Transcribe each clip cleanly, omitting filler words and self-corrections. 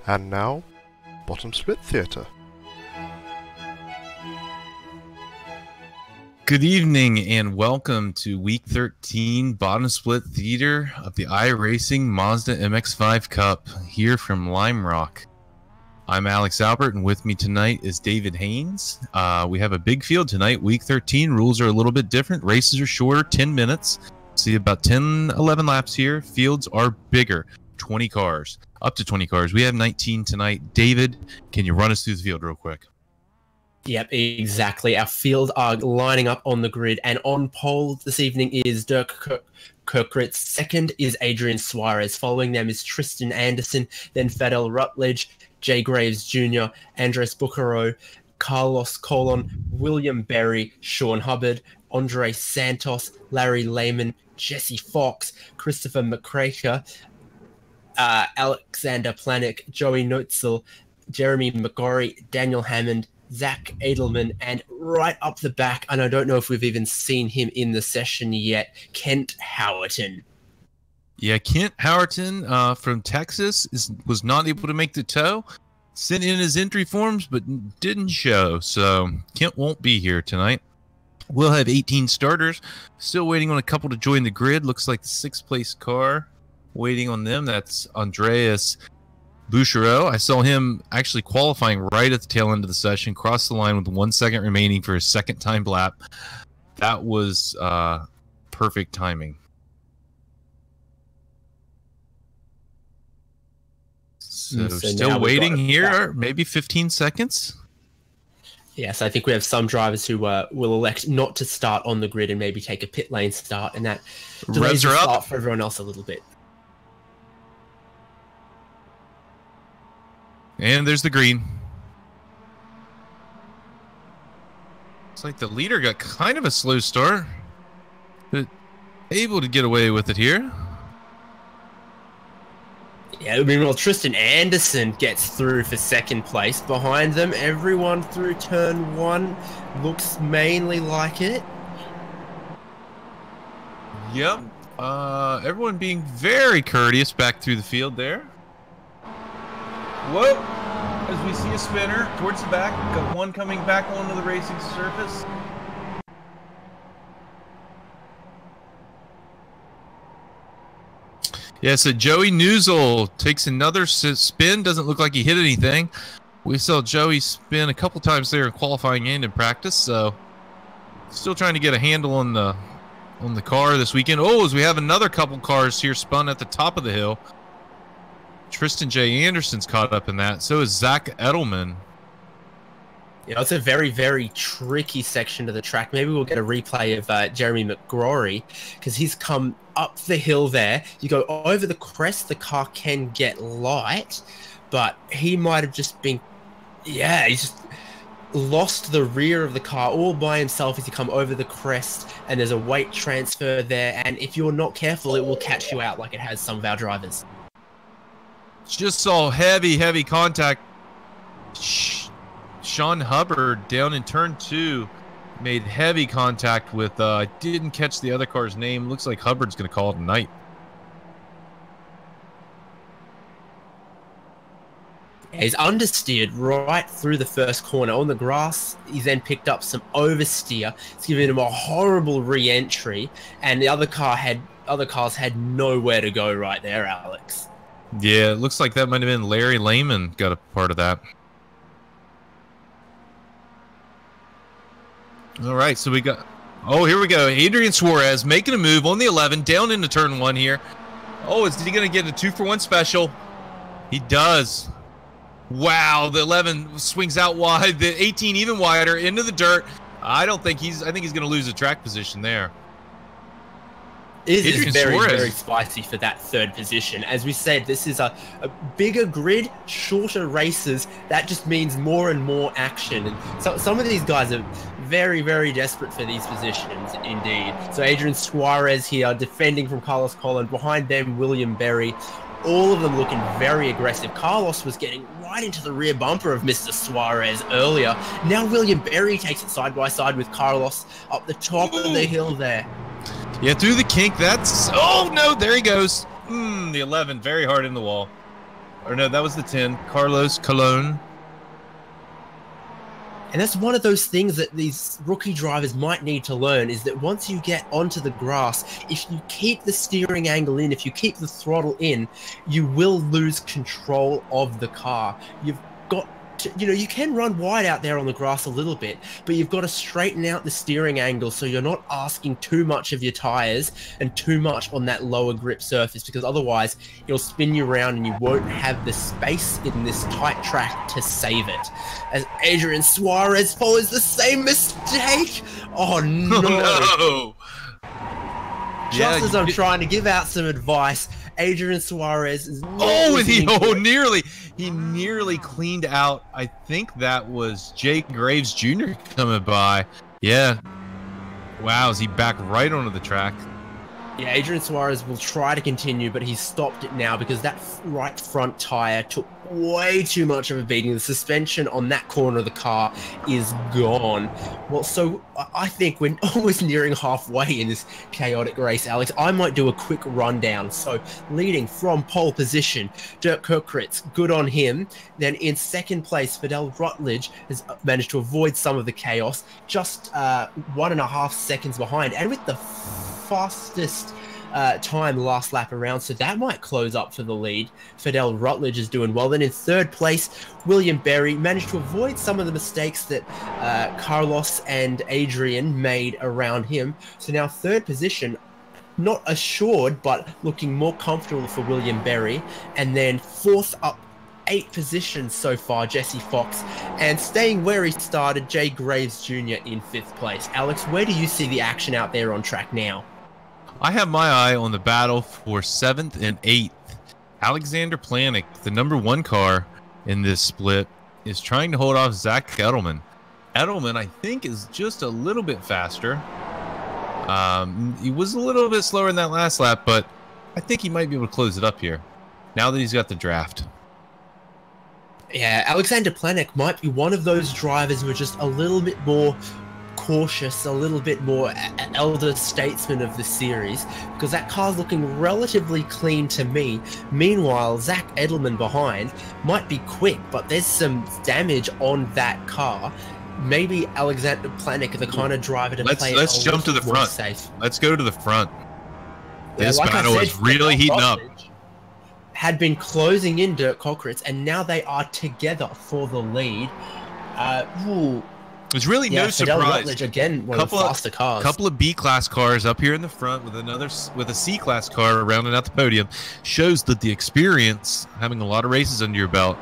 And now, Bottom Split Theatre. Good evening and welcome to Week 13 Bottom Split Theater of the iRacing Mazda MX-5 Cup here from Lime Rock. I'm Alex Albert, and with me tonight is David Haynes. We have a big field tonight, Week 13. Rules are a little bit different. Races are shorter, 10 minutes. See about 10, 11 laps here. Fields are bigger, 20 cars, up to 20 cars. We have 19 tonight. David, can you run us through the field real quick? Yep, exactly. Our field are lining up on the grid, and on pole this evening is Dirk Kirkritz. Second is Adrian Suarez. Following them is Tristan Anderson, then Fadel Rutledge, Jay Graves Jr., Andres Bucaro, Carlos Colon, William Berry, Sean Hubbard, Andre Santos, Larry Lehman, Jesse Fox, Christopher McCraker, Alexander Planick, Joey Nutzel, Jeremy McGorry, Daniel Hammond, Zach Edelman, and right up the back, and I don't know if we've even seen him in the session yet, Kent Howerton. Yeah, Kent Howerton from Texas was not able to make the tow. Sent in his entry forms, but didn't show. So Kent won't be here tonight. We'll have 18 starters. Still waiting on a couple to join the grid. Looks like the sixth place car waiting on them. That's Andreas Bouchereau. I saw him actually qualifying right at the tail end of the session. Crossed the line with 1 second remaining for his second time lap. That was perfect timing. So still waiting here, maybe 15 seconds. Yes, I think we have some drivers who will elect not to start on the grid and maybe take a pit lane start, and that delays the start for everyone else a little bit. And there's the green. It's like the leader got kind of a slow start, but able to get away with it here. Yeah, meanwhile, Tristan Anderson gets through for second place. Behind them, everyone through turn one looks mainly like it. Yep. Everyone being very courteous back through the field there. Whoa! As we see a spinner towards the back, got one coming back onto the racing surface. Yeah, so Joey Newsel takes another spin. Doesn't look like he hit anything. We saw Joey spin a couple times there in qualifying and in practice, so still trying to get a handle on the car this weekend. Oh, as we have another couple cars here spun at the top of the hill. Tristan J. Anderson's caught up in that. So is Zach Edelman. Yeah, it's a very, very tricky section of the track. Maybe we'll get a replay of Jeremy McGrory, because he's come up the hill there. You go over the crest, the car can get light, but he might have just been... Yeah, he's just lost the rear of the car all by himself as you come over the crest, and there's a weight transfer there, and if you're not careful, it will catch you out like it has some of our drivers. Just saw heavy contact. Sean Hubbard down in turn two made heavy contact with, I didn't catch the other car's name. Looks like Hubbard's going to call it a night. Yeah, he's understeered right through the first corner on the grass. He then picked up some oversteer. It's giving him a horrible re-entry, and the other cars had nowhere to go right there, Alex. Yeah, it looks like that might have been Larry Lehman got a part of that. All right, so we got... Oh, here we go. Adrian Suarez making a move on the 11, down into turn one here. Oh, is he going to get a 2-for-1 special? He does. Wow, the 11 swings out wide. The 18 even wider into the dirt. I think he's going to lose a track position there. It is very spicy for that third position. As we said, this is a bigger grid, shorter races. That just means more and more action. And so some of these guys are very, very desperate for these positions, indeed. So Adrian Suarez here, defending from Carlos Colon. Behind them, William Berry. All of them looking very aggressive. Carlos was getting right into the rear bumper of Mr. Suarez earlier. Now William Berry takes it side by side with Carlos up the top of the hill there. Yeah, through the kink. That's... Oh, no, there he goes. The 11, very hard in the wall. Or no, that was the 10. Carlos Colon. And that's one of those things that these rookie drivers might need to learn, is that once you get onto the grass, if you keep the steering angle in, if you keep the throttle in, you will lose control of the car. You've got to, you can run wide out there on the grass a little bit, but you've got to straighten out the steering angle so you're not asking too much of your tires and too much on that lower grip surface, because otherwise it'll spin you around and you won't have the space in this tight track to save it. As Adrian Suarez follows the same mistake. Oh no. Oh, no. Just as I'm trying to give out some advice, Adrian Suarez is he nearly cleaned out. I think that was Jake Graves Jr. coming by. Yeah. Wow, is he back right onto the track? Yeah, Adrian Suarez will try to continue, but he's stopped it now because that right front tire took way too much of a beating. The suspension on that corner of the car is gone. Well, so I think we're almost nearing halfway in this chaotic race, Alex. I might do a quick rundown. So leading from pole position, Dirk Kirkritz, good on him. Then in second place, Fidel Rutledge has managed to avoid some of the chaos, just 1.5 seconds behind, and with the fastest time last lap around, so that might close up for the lead. Fidel Rutledge is doing well. Then in third place, William Berry managed to avoid some of the mistakes that Carlos and Adrian made around him. So now third position, not assured, but looking more comfortable for William Berry. And then fourth up, 8 positions so far, Jesse Fox, and staying where he started, Jay Graves Jr. in 5th place. Alex, where do you see the action out there on track now? I have my eye on the battle for 7th and 8th. Alexander Planick, the #1 car in this split, is trying to hold off Zach Edelman. Edelman, I think, is just a little bit faster. He was a little bit slower in that last lap, but I think he might be able to close it up here now that he's got the draft. Yeah, Alexander Planick might be one of those drivers who are just a little bit more cautious, a little bit more elder statesman of the series, because that car's looking relatively clean to me. Meanwhile, Zach Edelman behind might be quick, but there's some damage on that car. Maybe Alexander Planick, the kind of driver to play. Let's jump to the front. Safe. Let's go to the front. This like battle is really heating up. Had been closing in Dirk Cockritz, and now they are together for the lead. There's really no surprise. Rutledge, again, one of the faster cars. Couple of B-class cars up here in the front with a C-class car rounding out the podium, shows that the experience, having a lot of races under your belt,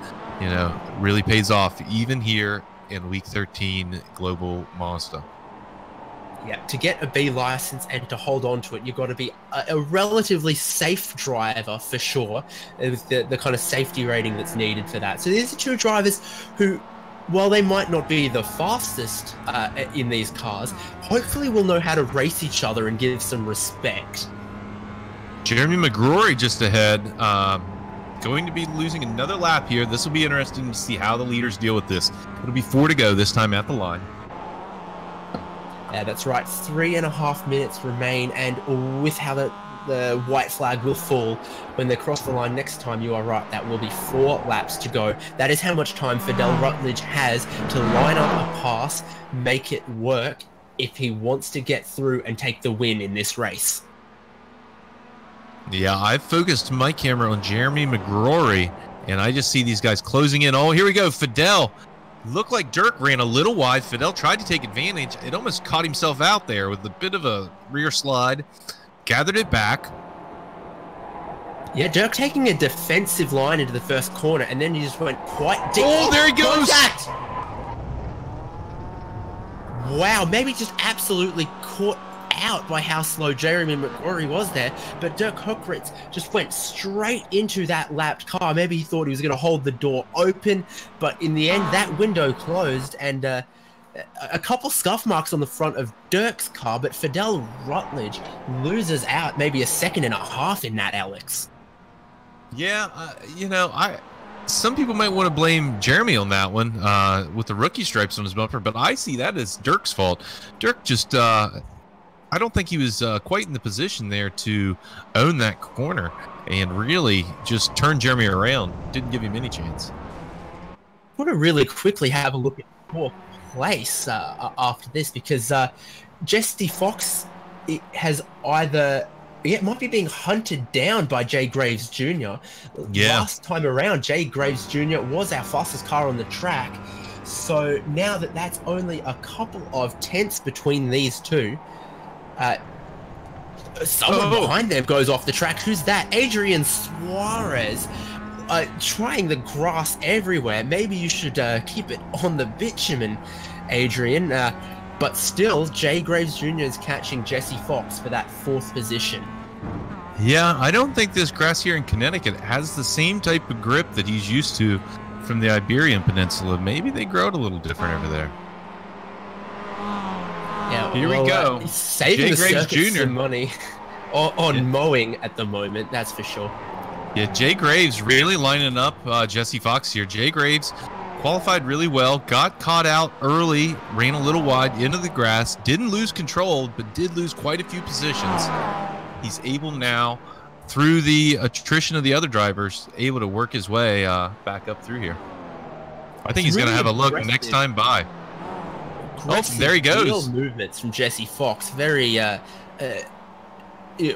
really pays off, even here in Week 13 Global Mazda. Yeah, to get a B license and to hold on to it, you've got to be a relatively safe driver for sure, with the kind of safety rating that's needed for that. So these are two drivers who, while they might not be the fastest in these cars, hopefully will know how to race each other and give some respect. Jeremy McGrory just ahead, going to be losing another lap here. This will be interesting to see how the leaders deal with this. It'll be 4 to go this time at the line. Yeah, that's right. 3.5 minutes remain, and with how the white flag will fall when they cross the line next time, you are right, that will be 4 laps to go. That is how much time Fidel Rutledge has to line up a pass, make it work, if he wants to get through and take the win in this race. Yeah, I've focused my camera on Jeremy McGrory, and I just see these guys closing in. Oh, here we go. Fidel. Looked like Dirk ran a little wide. Fidel tried to take advantage. It almost caught himself out there with a bit of a rear slide. Gathered it back. Yeah, Dirk taking a defensive line into the first corner, and then he just went quite deep. Oh, there he goes! Contact! Wow, maybe just absolutely caught out by how slow Jeremy McGrory was there, but Dirk Hookritz just went straight into that lapped car. Maybe he thought he was going to hold the door open, but in the end, that window closed, and a couple scuff marks on the front of Dirk's car, but Fidel Rutledge loses out maybe 1.5 seconds in that, Alex. Yeah, some people might want to blame Jeremy on that one with the rookie stripes on his bumper, but I see that as Dirk's fault. Dirk just I don't think he was quite in the position there to own that corner and really just turn Jeremy around. Didn't give him any chance. I want to really quickly have a look at fourth place after this, because Jesse Fox has either... it might be being hunted down by Jay Graves Jr. Yeah. Last time around, Jay Graves Jr. was our fastest car on the track. So now that that's only a couple of tenths between these two, someone behind them goes off the track. Who's that? Adrian Suarez. Trying the grass everywhere. Maybe you should keep it on the bitumen, Adrian. But still, Jay Graves Jr. is catching Jesse Fox for that fourth position. Yeah, I don't think this grass here in Connecticut has the same type of grip that he's used to from the Iberian Peninsula. Maybe they grow it a little different over there. Yeah, here we go. Saving Jay the Graves circuit Jr. some money on mowing at the moment, that's for sure. Yeah, Jay Graves really lining up Jesse Fox here. Jay Graves qualified really well, got caught out early, ran a little wide into the grass, didn't lose control, but did lose quite a few positions. He's able now, through the attrition of the other drivers, able to work his way back up through here. I think he's really going to have a look next time by. Oh, there he goes. Movements from Jesse Fox. Very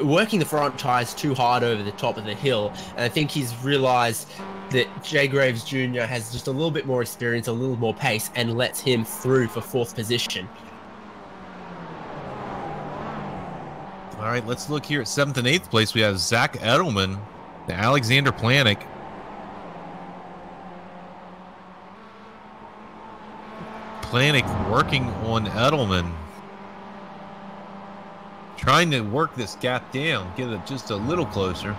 working the front tires too hard over the top of the hill. And I think he's realized that Jay Graves Jr. has just a little bit more experience, a little more pace, and lets him through for fourth position. All right, let's look here at 7th and 8th place. We have Zach Edelman, the Alexander Planick. Planick working on Edelman. Trying to work this gap down, get it just a little closer.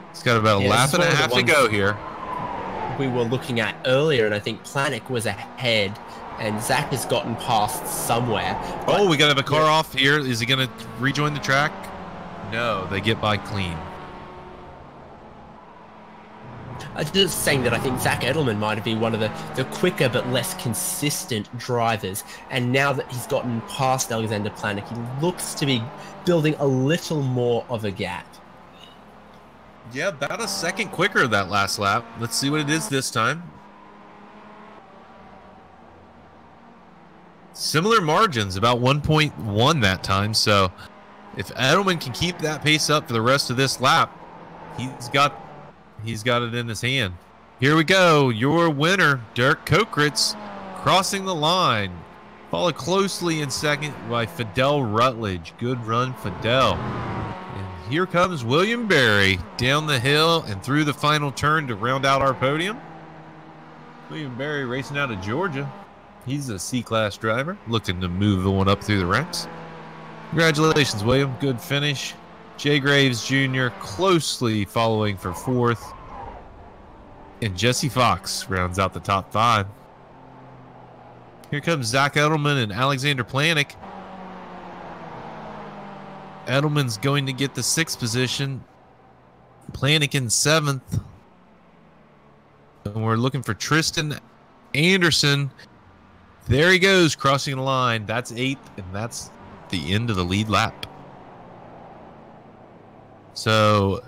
It's got about a lap and a half to go here. We were looking at earlier, and I think Planick was ahead, and Zach has gotten past somewhere. Oh, we got to have a car off here. Is he going to rejoin the track? No, they get by clean. I was just saying that I think Zach Edelman might have been one of the quicker but less consistent drivers. And now that he's gotten past Alexander Planick, he looks to be building a little more of a gap. Yeah, about a second quicker that last lap. Let's see what it is this time. Similar margins, about 1.1 that time. So if Edelman can keep that pace up for the rest of this lap, he's got it in his hand. Here we go. Your winner, Dirk Kokritz, crossing the line. Followed closely in second by Fidel Rutledge. Good run, Fidel. And here comes William Berry down the hill and through the final turn to round out our podium. William Berry racing out of Georgia. He's a C-class driver, looking to move the one up through the ranks. Congratulations, William. Good finish. Jay Graves Jr. closely following for fourth. And Jesse Fox rounds out the top 5. Here comes Zach Edelman and Alexander Planick. Edelman's going to get the 6th position. Planick in 7th. And we're looking for Tristan Anderson. There he goes, crossing the line. That's 8th, and that's the end of the lead lap. So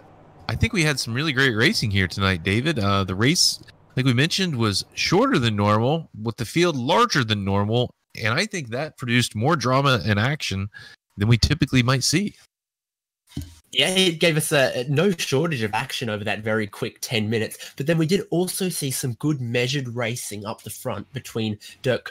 I think we had some really great racing here tonight, David. The race, like we mentioned, was shorter than normal, with the field larger than normal, and I think that produced more drama and action than we typically might see. Yeah, it gave us no shortage of action over that very quick 10 minutes. But then we did also see some good measured racing up the front between Dirk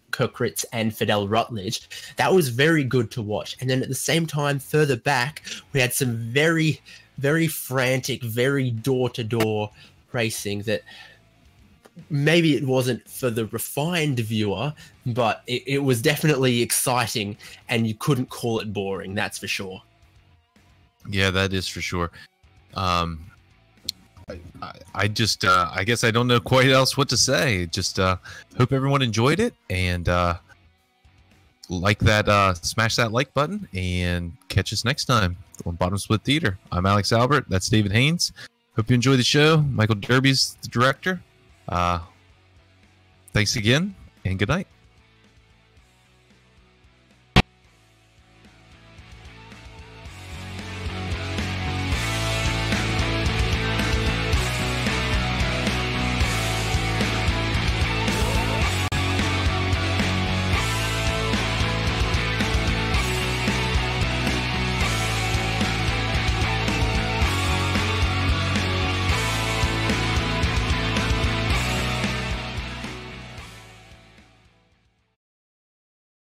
Kokritz and Fidel Rutledge. That was very good to watch. And then at the same time, further back, we had some very, very frantic, very door-to-door racing that maybe it wasn't for the refined viewer, but it was definitely exciting, and you couldn't call it boring, that's for sure. Yeah, that is for sure. I guess I don't know quite else what to say. Just hope everyone enjoyed it, and like that, smash that like button, and catch us next time on Bottom Split Theater. I'm Alex Albert. That's David Haynes. Hope you enjoy the show. Michael Derby's the director. Thanks again, and good night.